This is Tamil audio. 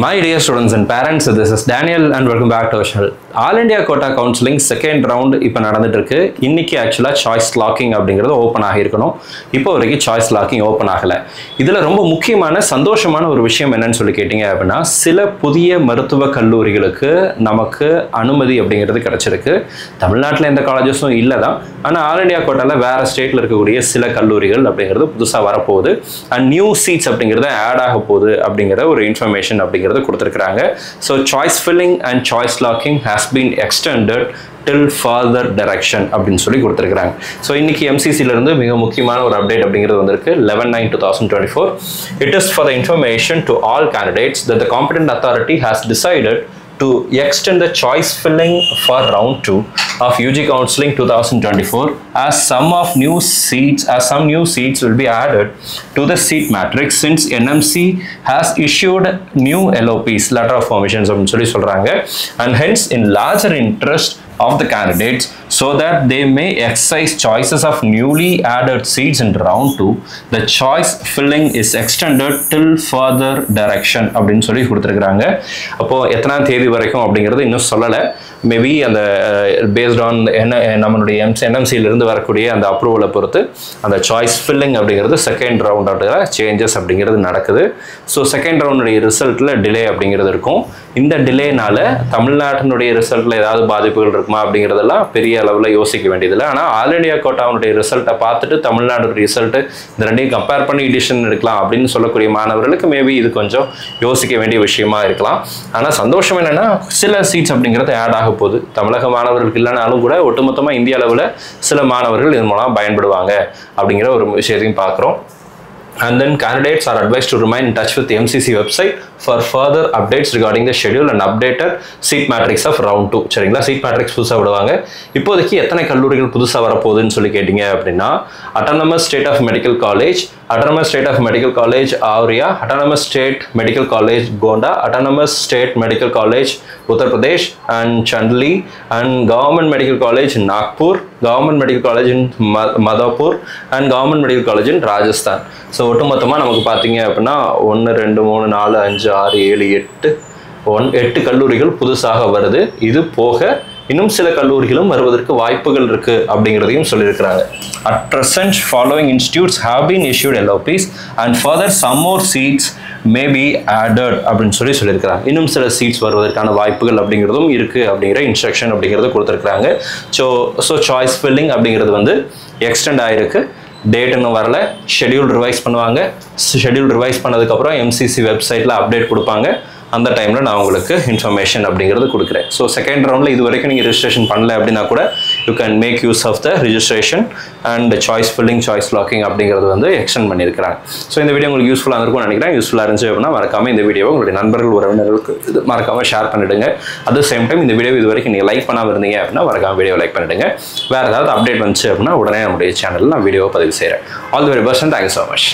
My dear students and parents, this is Daniel and welcome back to our channel. All India Quota Counseling second round இப்போ நடந்துட்டு இருக்கு. இன்னைக்கு actually choice locking அப்படிங்கிறது ஓபன் ஆகியிருக்கணும். இப்போ வரைக்கும் choice locking ஓபன் ஆகல. இதுல ரொம்ப முக்கியமான சந்தோஷமான ஒரு விஷயம் என்னன்னு சொல்லி கேட்டிங்க அப்படின்னா சில புதிய மருத்துவ கல்லூரிகளுக்கு நமக்கு அனுமதி அப்படிங்கிறது கிடைச்சிருக்கு. தமிழ்நாட்டில் எந்த காலேஜஸும் இல்லை தான். ஆனால் ஆல் இண்டியா கோட்டால வேற ஸ்டேட்ல இருக்கக்கூடிய சில கல்லூரிகள் அப்படிங்கிறது புதுசாக வரப்போகுது. அண்ட் நியூ சீட்ஸ் அப்படிங்கிறது ஆட் ஆக போகுது அப்படிங்கிற ஒரு இன்ஃபர்மேஷன் அப்படிங்கிறது கொடுத்துருக்காங்க. So choice filling and choice locking has been extended till further direction அப்படின்னு சொல்லி கொடுத்துருக்காங்க. ஸோ இன்னைக்கு எம்சிசில இருந்து மிக முக்கியமான ஒரு அப்டேட் அப்படிங்கிறது வந்திருக்கு 11/9/2024. It is for the information to all candidates that the competent authority has decided to extend the choice filling for round 2 of UG Counseling 2024 as some new seats will be added to the seat matrix since NMC has issued new LOPs, letter of permissions அப்படின்னு சொல்லி சொல்றாங்க, and hence in larger interest of the candidates so that they may exercise choices of newly added seats in round 2, the choice filling is extended till further direction அப்படின்னு சொல்லி கொடுத்துருக்காங்க. அப்போ எத்தனாம் தேதி வரைக்கும் அப்படிங்கிறது இன்னும் சொல்லலை. மேபி அந்த பேஸ்ட் ஆன் என்ன நம்மளுடைய என்எம்சியிலிருந்து வரக்கூடிய அந்த அப்ரூவலை பொறுத்து அந்த சாய்ஸ் ஃபில்லிங் அப்படிங்கிறது செகண்ட் ரவுண்டோட சேஞ்சஸ் அப்படிங்கிறது நடக்குது. ஸோ செகண்ட் ரவுண்டுடைய ரிசல்ட்டில் டிலே அப்படிங்கிறது இருக்கும். இந்த டிலேனால தமிழ்நாட்டினுடைய ரிசல்ட்டில் ஏதாவது பாதிப்புகள் இருக்குமா அப்படிங்கிறதெல்லாம் பெரிய அளவில் யோசிக்க வேண்டியதில்லை. ஆனால் ஆல் இண்டியா கோட்டாவுடைய ரிசல்ட்டை பார்த்துட்டு தமிழ்நாடு ரிசல்ட்டு இந்த ரெண்டையும் கம்பேர் பண்ணி டிசிஷன் எடுக்கலாம் அப்படின்னு சொல்லக்கூடிய மாணவர்களுக்கு மேபி இது கொஞ்சம் யோசிக்க வேண்டிய விஷயமா இருக்கலாம். ஆனால் சந்தோஷம் என்னென்னா சில சீட்ஸ் அப்படிங்கிறது ஆட் ஆக போகுது. தமிழக மாணவர்களுக்கு இல்லைனாலும் கூட ஒட்டுமொத்தமாக இந்திய அளவில் சில மாணவர்கள் இதன் மூலம் பயன்படுவாங்க அப்படிங்கிற ஒரு விஷயத்தையும் பார்க்குறோம். And then candidates are advised to remain in touch with the MCC website for further updates regarding the schedule and updated seat matrix of round 2. சரிங்களா, seat matrix புதுசாக விடுவாங்க. இப்போதைக்கு எத்தனை கல்லூரிகள் புதுசாக வரப்போகுதுன்னு சொல்லி கேட்டிங்க அப்படின்னா Autonomous State of Medical College, Autonomous State of Medical College Auria, Autonomous State Medical College Gonda, Autonomous State Medical College Uttar Pradesh and Chandli, and Government Medical College in Nagpur, Government Medical College in Madhapur and Government Medical College in Rajasthan. So ஒட்டுமொத்தமாக நமக்கு பார்த்தீங்க அப்படின்னா 1 2 3 4 5 6 7 8 கல்லூரிகள் புதுசாக வருது. இது போக இன்னும் சில கல்லூரிகளும் வருவதற்கு வாய்ப்புகள் இருக்கு அப்படிங்கிறதையும் சொல்லியிருக்கிறாங்க. At present, following institutes have been issued LOPs and further some more seats may be added அப்படின்னு சொல்லியிருக்கிறாங்க. இன்னும் சில சீட்ஸ் வருவதற்கான வாய்ப்புகள் அப்படிங்கிறதும் இருக்கு அப்படிங்கிற இன்ஸ்ட்ரக்ஷன் அப்படிங்கிறது கொடுத்துருக்காங்க. ஸோ சாய்ஸ் ஃபில்லிங் அப்படிங்கிறது வந்து எக்ஸ்டெண்ட் ஆயிருக்கு. டேட் இன்னும் வரல. ஷெடியூல் ரிவைஸ் பண்ணுவாங்க. ஷெடியூல் ரிவைஸ் பண்ணதுக்கப்புறம் எம்சிசி வெப்சைட்டில் அப்டேட் கொடுப்பாங்க. அந்த டைமில் நான் உங்களுக்கு இன்ஃபர்மேஷன் அப்படிங்கிறது கொடுக்குறேன். ஸோ செகண்ட் ரவுண்டில் இது வரைக்கும் நீங்கள் ரிஜிஸ்ட்ரேஷன் பண்ணல அப்படின்னா கூட you can make use of the registration and choice filling choice locking அப்படிங்கிறது வந்து எக்ஸ்டெண்ட் பண்ணியிருக்கிறாங்க. ஸோ இந்த வீடியோ உங்களுக்கு யூஸ்ஃபுல்லாக இருக்கும்னு நினைக்கிறேன். யூஸ்ஃபுல்லாக இருந்துச்சு அப்படின்னா மறக்காமல் இந்த வீடியோவை உங்களுடைய நண்பர்கள் உறவினர்களுக்கு இது மறக்காமல் ஷேர் பண்ணிவிடுங்க. அட் த சேம் டைம் இந்த வீடியோ இது வரைக்கும் நீங்கள் லைக் பண்ணாமல் இருந்தீங்க அப்படின்னா மறக்காமல் வீடியோ லைக் பண்ணிவிடுங்க. வேறு ஏதாவது அப்டேட் வந்துச்சு அப்படின்னா உடனே நம்முடைய சேனலில் நான் வீடியோவை பதிவு செய்கிறேன். All the very best and thank you so much.